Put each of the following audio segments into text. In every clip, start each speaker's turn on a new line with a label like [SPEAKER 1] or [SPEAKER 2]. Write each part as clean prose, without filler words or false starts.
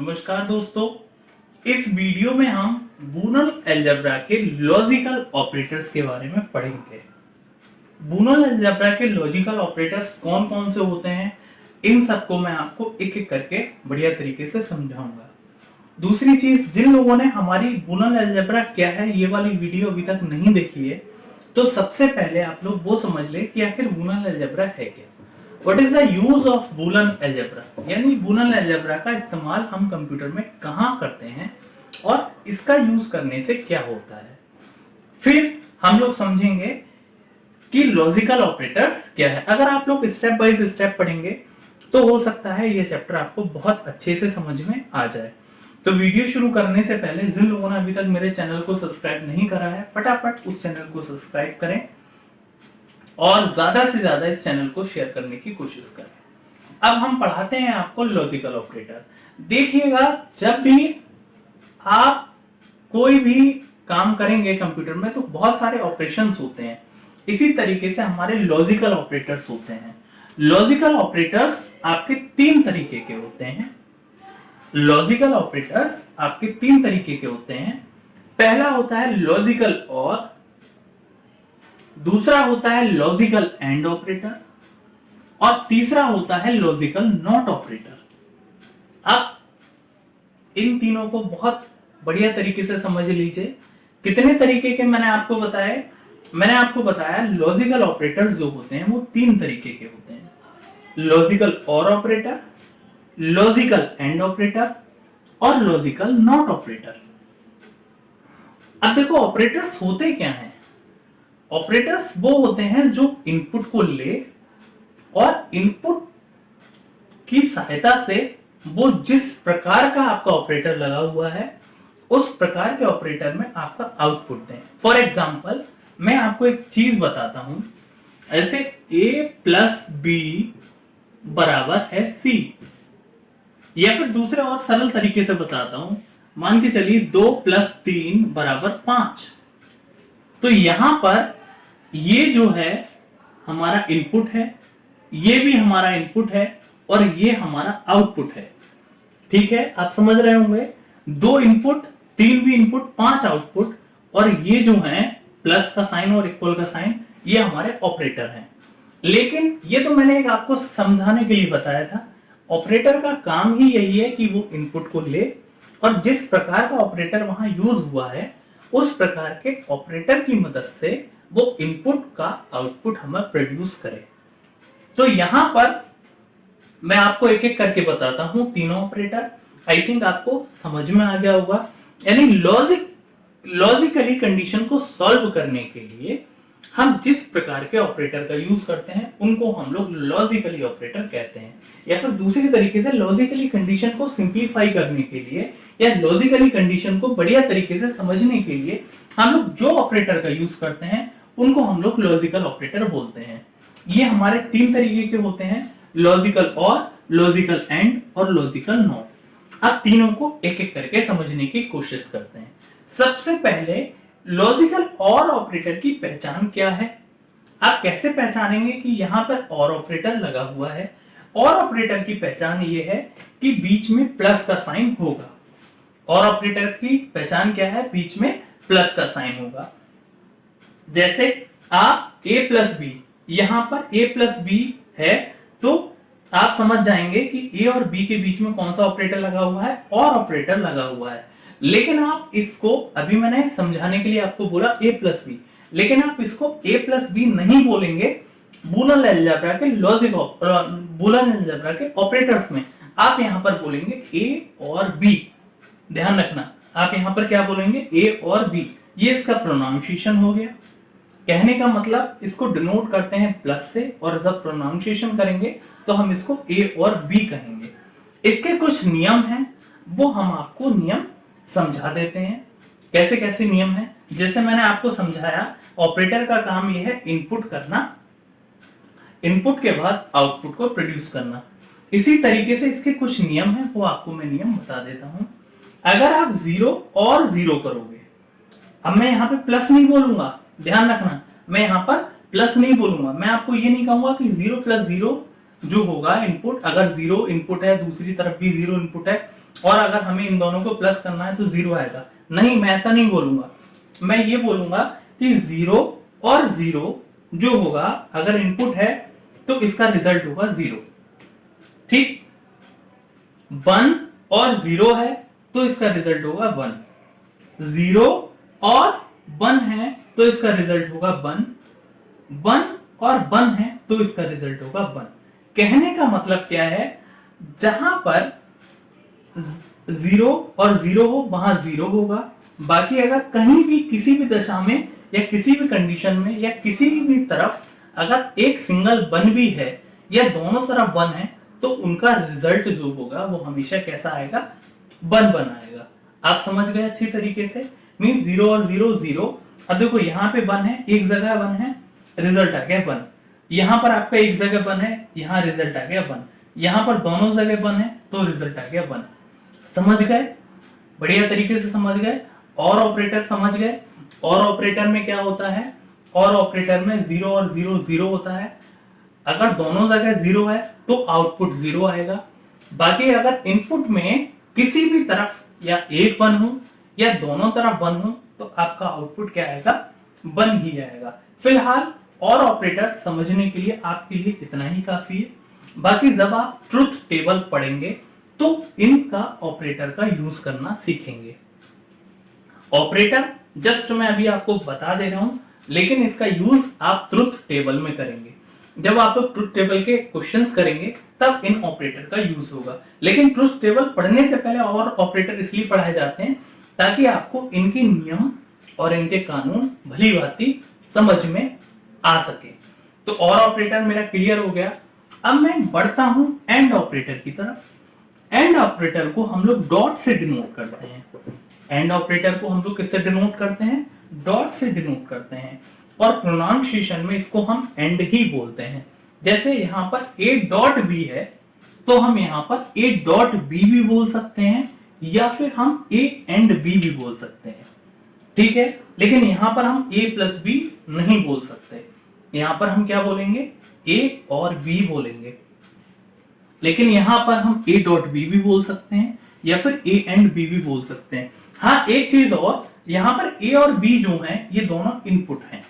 [SPEAKER 1] नमस्कार दोस्तों, इस वीडियो में हम बूनल अलजेब्रा के लॉजिकल ऑपरेटर्स के बारे में पढ़ेंगे। बूनल अलजेब्रा के लॉजिकल ऑपरेटर्स कौन कौन से होते हैं, इन सबको मैं आपको एक एक करके बढ़िया तरीके से समझाऊंगा। दूसरी चीज, जिन लोगों ने हमारी बूनल अलजेब्रा क्या है ये वाली वीडियो अभी तक नहीं देखी है, तो सबसे पहले आप लोग वो समझ ले कि आखिर बूनल अलजेब्रा है क्या। What is the use of Boolean algebra? यानी बूनल अलजेब्रा का इस्तेमाल हम कंप्यूटर में कहाँ करते हैं और इसका यूज करने से क्या होता है। फिर हम लोग समझेंगे कि लॉजिकल ऑपरेटर्स क्या है। अगर आप लोग स्टेप बाय स्टेप पढ़ेंगे तो हो सकता है ये चैप्टर आपको बहुत अच्छे से समझ में आ जाए। तो वीडियो शुरू करने से पहले जिन लोगों ने अभी तक मेरे चैनल को सब्सक्राइब नहीं करा है, फटाफट उस चैनल को सब्सक्राइब करें और ज्यादा से ज्यादा इस चैनल को शेयर करने की कोशिश करें। अब हम पढ़ाते हैं आपको लॉजिकल ऑपरेटर। देखिएगा, जब भी आप कोई भी काम करेंगे कंप्यूटर में तो बहुत सारे ऑपरेशंस होते हैं। इसी तरीके से हमारे लॉजिकल ऑपरेटर्स होते हैं। लॉजिकल ऑपरेटर्स आपके तीन तरीके के होते हैं। लॉजिकल ऑपरेटर्स आपके तीन तरीके के होते हैं। पहला होता है लॉजिकल और, दूसरा होता है लॉजिकल एंड ऑपरेटर और तीसरा होता है लॉजिकल नॉट ऑपरेटर। अब इन तीनों को बहुत बढ़िया तरीके से समझ लीजिए। कितने तरीके के मैंने आपको बताया? मैंने आपको बताया लॉजिकल ऑपरेटर्स जो होते हैं वो तीन तरीके के होते हैं। लॉजिकल और ऑपरेटर, लॉजिकल एंड ऑपरेटर और लॉजिकल नॉट ऑपरेटर। अब देखो, ऑपरेटर्स होते क्या हैं? ऑपरेटर्स वो होते हैं जो इनपुट को ले और इनपुट की सहायता से वो जिस प्रकार का आपका ऑपरेटर लगा हुआ है उस प्रकार के ऑपरेटर में आपका आउटपुट दें। फॉर एग्जाम्पल, मैं आपको एक चीज बताता हूं, ऐसे a प्लस बी बराबर है c, या फिर दूसरे और सरल तरीके से बताता हूं, मान के चलिए 2 प्लस 3 बराबर 5। तो यहां पर ये जो है हमारा इनपुट है, ये भी हमारा इनपुट है और ये हमारा आउटपुट है। ठीक है, आप समझ रहे होंगे। 2 इनपुट, 3 भी इनपुट, 5 आउटपुट, और ये जो है प्लस का साइन और इक्वल का साइन, ये हमारे ऑपरेटर हैं। लेकिन ये तो मैंने एक आपको समझाने के लिए बताया था। ऑपरेटर का काम ही यही है कि वो इनपुट को ले और जिस प्रकार का ऑपरेटर वहां यूज हुआ है उस प्रकार के ऑपरेटर की मदद से वो इनपुट का आउटपुट हमें प्रोड्यूस करे। तो यहां पर मैं आपको एक एक करके बताता हूं तीनों ऑपरेटर। आई थिंक आपको समझ में आ गया होगा। यानी लॉजिकली कंडीशन को सॉल्व करने के लिए हम जिस प्रकार के ऑपरेटर का यूज करते हैं उनको हम लोग लॉजिकली ऑपरेटर कहते हैं। या फिर दूसरी तरीके से लॉजिकली कंडीशन को सिंप्लीफाई करने के लिए या लॉजिकली कंडीशन को बढ़िया तरीके से समझने के लिए हम लोग जो ऑपरेटर का यूज करते हैं उनको हम लोग लॉजिकल ऑपरेटर बोलते हैं। ये हमारे तीन तरीके के होते हैं, लॉजिकल और, लॉजिकल एंड और लॉजिकल नॉट। अब तीनों को एक एक करके समझने की कोशिश करते हैं। सबसे पहले लॉजिकल और ऑपरेटर की पहचान क्या है। आप कैसे पहचानेंगे कि यहां पर और ऑपरेटर लगा हुआ है? और ऑपरेटर की पहचान ये है कि बीच में प्लस का साइन होगा। और ऑपरेटर की पहचान क्या है? बीच में प्लस का साइन होगा। जैसे आप a प्लस बी, यहां पर a प्लस बी है तो आप समझ जाएंगे कि a और b के बीच में कौन सा ऑपरेटर लगा हुआ है? और ऑपरेटर लगा हुआ है। लेकिन आप इसको, अभी मैंने समझाने के लिए आपको बोला a प्लस बी, लेकिन आप इसको a प्लस बी नहीं बोलेंगे बूनल अलजेब्रा के बूनल अलजेब्रा के ऑपरेटर्स में। आप यहां पर बोलेंगे a और b। ध्यान रखना, आप यहां पर क्या बोलेंगे? a और b। ये इसका प्रोनाउंसिएशन हो गया। कहने का मतलब इसको डिनोट करते हैं प्लस से, और जब प्रोनाउंसिएशन करेंगे तो हम इसको a और b कहेंगे। इसके कुछ नियम हैं, वो हम आपको नियम समझा देते हैं। कैसे कैसे नियम हैं? जैसे मैंने आपको समझाया, ऑपरेटर का काम यह है इनपुट करना, इनपुट के बाद आउटपुट को प्रोड्यूस करना। इसी तरीके से इसके कुछ नियम हैं, वो आपको मैं नियम बता देता हूं। अगर आप 0 और 0 करोगे, अब मैं यहां पे प्लस नहीं बोलूंगा, ध्यान रखना, मैं यहां पर प्लस नहीं बोलूंगा। मैं आपको ये नहीं कहूंगा कि 0 प्लस 0 जो होगा इनपुट, अगर 0 इनपुट है दूसरी तरफ भी 0 इनपुट है और अगर हमें इन दोनों को प्लस करना है तो 0 आएगा। नहीं, मैं ऐसा नहीं बोलूंगा, मैं ये बोलूंगा कि 0 और 0 जो होगा, अगर इनपुट है तो इसका रिजल्ट होगा 0। ठीक, 1 और 0 है तो इसका रिजल्ट होगा 1। 0 और 1 है तो इसका रिजल्ट होगा 1। 1 और 1 है तो इसका रिजल्ट होगा 1। कहने का मतलब क्या है, जहां पर 0 और 0 हो वहां 0 होगा। बाकी अगर कहीं भी किसी भी दशा में या किसी भी कंडीशन में या किसी भी तरफ अगर एक सिंगल 1 भी है या दोनों तरफ 1 है तो उनका रिजल्ट जो होगा वो हमेशा कैसा आएगा, 1 आएगा। आप समझ गए अच्छी तरीके से। मींस 0 और 0 0। अब देखो यहाँ पे 1 है, एक जगह 1 है, रिजल्ट आ गया 1। यहाँ पर आपका एक जगह 1 है, यहाँ रिजल्ट आ गया 1। यहाँ पर दोनों जगह 1 है तो रिजल्ट आ गया 1। समझ गए, बढ़िया तरीके से समझ गए। और ऑपरेटर समझ गए। और ऑपरेटर में क्या होता है, और ऑपरेटर में 0 और 0 0 होता है। अगर दोनों जगह 0 है तो आउटपुट 0 आएगा। बाकी अगर इनपुट में किसी भी तरफ या एक 1 हो या दोनों तरफ 1 हो तो आपका आउटपुट क्या आएगा, 1 ही आएगा। फिलहाल और ऑपरेटर समझने के लिए आपके लिए इतना ही काफी है। बाकी जब आप ट्रुथ टेबल पढ़ेंगे तो इनका ऑपरेटर का यूज करना सीखेंगे। ऑपरेटर जस्ट मैं अभी आपको बता दे रहा हूं, लेकिन इसका यूज आप ट्रुथ टेबल में करेंगे। जब आप ट्रुथ टेबल के क्वेश्चंस करेंगे तब इन ऑपरेटर का यूज होगा। लेकिन ट्रुथ टेबल पढ़ने से पहले और ऑपरेटर इसलिए पढ़ाए जाते हैं ताकि आपको इनके नियम और इनके कानून भली भांति समझ में आ सके। तो और ऑपरेटर मेरा क्लियर हो गया। अब मैं बढ़ता हूं एंड ऑपरेटर की तरफ। एंड ऑपरेटर को हम लोग डॉट से डिनोट करते हैं। एंड ऑपरेटर को हम लोग किससे डिनोट करते हैं, डॉट से डिनोट करते हैं। और प्रोनाउंसिएशन में इसको हम एंड ही बोलते हैं। जैसे यहां पर ए डॉट बी है तो हम यहां पर ए डॉट बी भी बोल सकते हैं या फिर हम ए एंड बी भी बोल सकते हैं। ठीक है, लेकिन यहां पर हम ए प्लस बी नहीं बोल सकते। यहां पर हम क्या बोलेंगे, ए और बी बोलेंगे। लेकिन यहां पर हम ए डॉट बी भी बोल सकते हैं या फिर ए एंड बी भी बोल सकते हैं। हाँ, एक चीज और, यहां पर ए और बी जो है ये दोनों इनपुट हैं।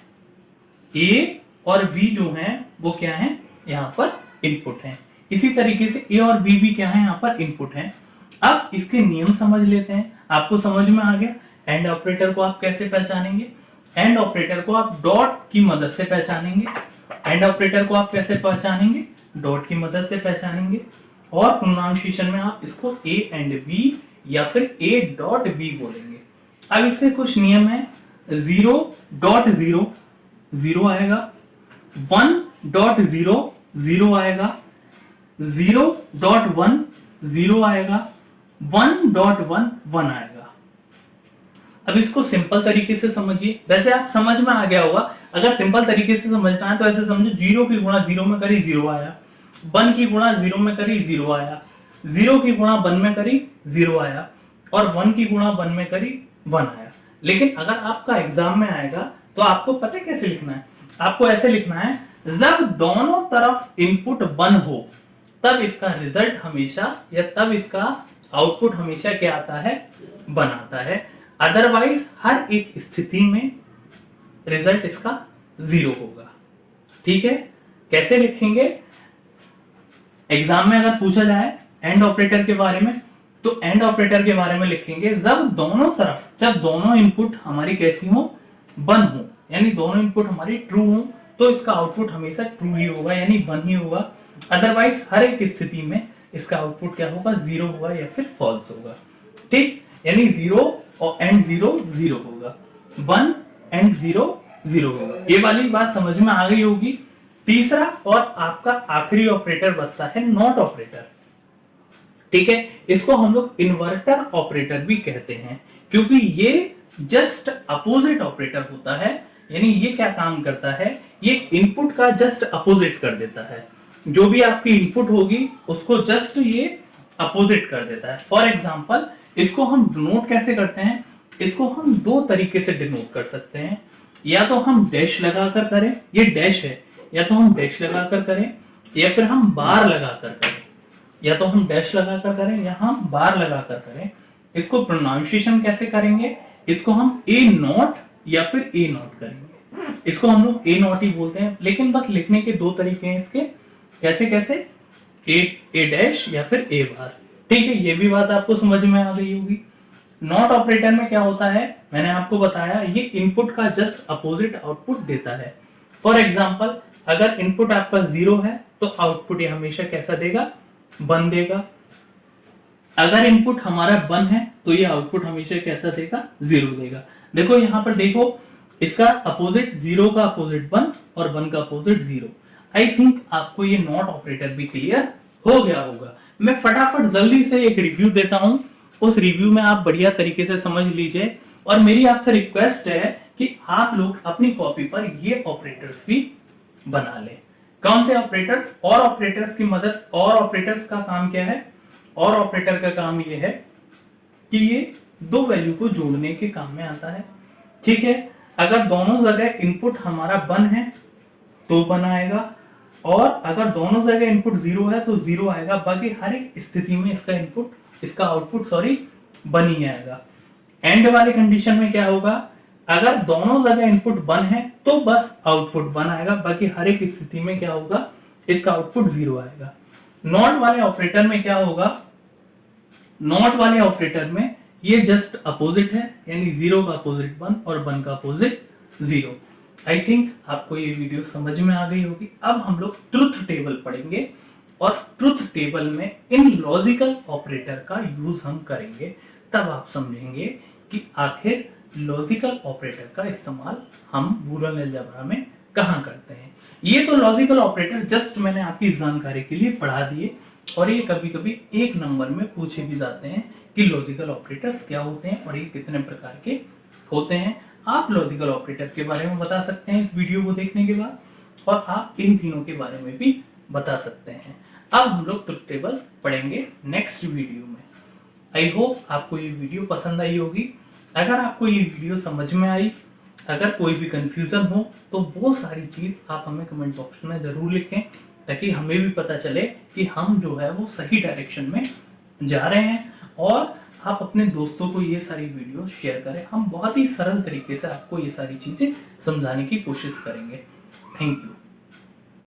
[SPEAKER 1] ए और बी जो हैं वो क्या है, यहां पर इनपुट हैं। इसी तरीके से ए और बी भी क्या है, यहां पर इनपुट हैं। अब इसके नियम समझ लेते हैं। आपको समझ में आ गया एंड ऑपरेटर को आप कैसे पहचानेंगे। एंड ऑपरेटर को आप डॉट की मदद से पहचानेंगे। एंड ऑपरेटर को आप कैसे पहचानेंगे, डॉट की मदद से पहचानेंगे। और प्रोनाउंसिएशन में आप इसको ए एंड बी या फिर ए डॉट बी बोलेंगे। अब इसके कुछ नियम है। 0 डॉट 0 0 आएगा। 1 डॉट 0 0 आएगा। 0 डॉट 1 0 आएगा। 1 डॉट 1 1 आएगा। अब इसको सिंपल तरीके से समझिए। वैसे आप समझ में आ गया होगा। अगर सिंपल तरीके से समझना है तो ऐसे समझो, 0 की गुणा 0 में करी 0 आया। 1 की गुणा 0 में करी 0 आया। 0 की गुणा 1 में करी 0 आया। और 1 की गुणा 1 में करी 1 आया। लेकिन अगर आपका एग्जाम में आएगा तो आपको पता है कैसे लिखना है। आपको ऐसे लिखना है, जब दोनों तरफ इनपुट 1 हो तब इसका रिजल्ट हमेशा या तब इसका आउटपुट हमेशा क्या आता है, 1 आता है। अदरवाइज हर एक स्थिति में रिजल्ट इसका 0 होगा। ठीक है, कैसे लिखेंगे, एग्जाम में अगर पूछा जाए एंड ऑपरेटर के बारे में तो एंड ऑपरेटर के बारे में लिखेंगे जब दोनों तरफ, जब दोनों इनपुट हमारी कैसी हो, 1 हो, यानी दोनों इनपुट हमारी ट्रू हो तो इसका आउटपुट हमेशा ट्रू ही होगा, यानी 1 ही होगा। अदरवाइज हर एक स्थिति में इसका आउटपुट क्या होगा, 0 होगा या फिर फॉल्स होगा। ठीक, यानी 0 और एंड 0 0 होगा, 1 एंड 0 0 होगा। ये वाली बात समझ में आ गई होगी। तीसरा और आपका आखिरी ऑपरेटर बचता है नॉट ऑपरेटर। ठीक है, इसको हम लोग इन्वर्टर ऑपरेटर भी कहते हैं क्योंकि ये जस्ट अपोजिट ऑपरेटर होता है। यानी ये क्या काम करता है, ये इनपुट का जस्ट अपोजिट कर देता है। जो भी आपकी इनपुट होगी उसको जस्ट ये अपोजिट कर देता है। फॉर एग्जाम्पल, इसको हम डिनोट कैसे करते हैं, इसको हम 2 तरीके से डिनोट कर सकते हैं। या तो हम डैश लगाकर करें, ये डैश है, या तो हम डैश लगाकर करें या फिर हम बार लगाकर करें। या तो हम डैश लगाकर करें या हम बार लगाकर करें। इसको प्रोनाउंसिएशन कैसे करेंगे, इसको हम ए नॉट या फिर ए नॉट करेंगे। इसको हम लोग ए नॉट ही बोलते हैं, लेकिन बस लिखने के दो तरीके हैं इसके, कैसे कैसे, ए डैश या फिर ए बार। ठीक है, ये भी बात आपको समझ में आ गई होगी। नॉट ऑपरेटर में क्या होता है, मैंने आपको बताया, ये इनपुट का जस्ट अपोजिट आउटपुट देता है। फॉर एग्जाम्पल, अगर इनपुट आपका 0 है तो आउटपुट ये हमेशा कैसा देगा, 1 देगा। अगर इनपुट हमारा 1 है तो ये आउटपुट हमेशा कैसा देगा, 0 देगा। देखो यहां पर देखो, इसका अपोजिट 0 का अपोजिट 1 और 1 का अपोजिट 0। आई थिंक आपको ये नॉट ऑपरेटर भी क्लियर हो गया होगा। मैं फटाफट जल्दी से एक रिव्यू देता हूं, उस रिव्यू में आप बढ़िया तरीके से समझ लीजिए। और मेरी आपसे रिक्वेस्ट है कि आप लोग अपनी कॉपी पर ये ऑपरेटर्स भी बना लें। कौन से ऑपरेटर्स, और ऑपरेटर्स की मदद, और ऑपरेटर्स का काम क्या है, और ऑपरेटर का काम ये है कि ये दो वैल्यू को जोड़ने के काम में आता है। ठीक है, अगर दोनों जगह इनपुट हमारा 1 है तो 1 आएगा, और अगर दोनों जगह इनपुट 0 है तो 0 आएगा। बाकी हर एक स्थिति में इसका आउटपुट 1 ही आएगा। एंड वाले कंडीशन में क्या होगा, अगर दोनों जगह इनपुट 1 है तो बस आउटपुट 1 आएगा, बाकी हर एक स्थिति में क्या होगा, इसका आउटपुट 0 आएगा। नॉट वाले ऑपरेटर में क्या होगा, नॉट वाले ऑपरेटर में ये जस्ट अपोजिट है, यानी 0 का अपोजिट 1 और 1 का अपोजिट 0। आई थिंक आपको ये वीडियो समझ में आ गई होगी। अब हम लोग ट्रुथ टेबल पढ़ेंगे, और ट्रुथ टेबल में इन लॉजिकल ऑपरेटर का यूज हम करेंगे। तब आप समझेंगे कि आखिर लॉजिकल ऑपरेटर का इस्तेमाल हम बूलियन अलजेब्रा में कहां करते हैं। ये तो लॉजिकल ऑपरेटर जस्ट मैंने आपकी जानकारी के लिए पढ़ा दिए, और ये कभी कभी एक नंबर में पूछे भी जाते हैं कि लॉजिकल ऑपरेटर्स क्या होते हैं और ये कितने प्रकार के होते हैं। आप लॉजिकल ऑपरेटर के बारे में बता सकते हैं इस वीडियो को देखने के बाद, और आप इन तीनों के बारे में भी बता सकते हैं। अब हम लोग ट्रुथ टेबल पढ़ेंगे नेक्स्ट वीडियो में। आई होप आपको ये वीडियो पसंद आई होगी। अगर आपको ये वीडियो समझ में आई, अगर कोई भी कंफ्यूजन हो तो वो सारी चीज आप हमें कमेंट बॉक्स में जरूर लिखें, ताकि हमें भी पता चले कि हम जो है वो सही डायरेक्शन में जा रहे हैं। और आप अपने दोस्तों को ये सारी वीडियो शेयर करें। हम बहुत ही सरल तरीके से आपको ये सारी चीजें समझाने की कोशिश करेंगे। Thank you.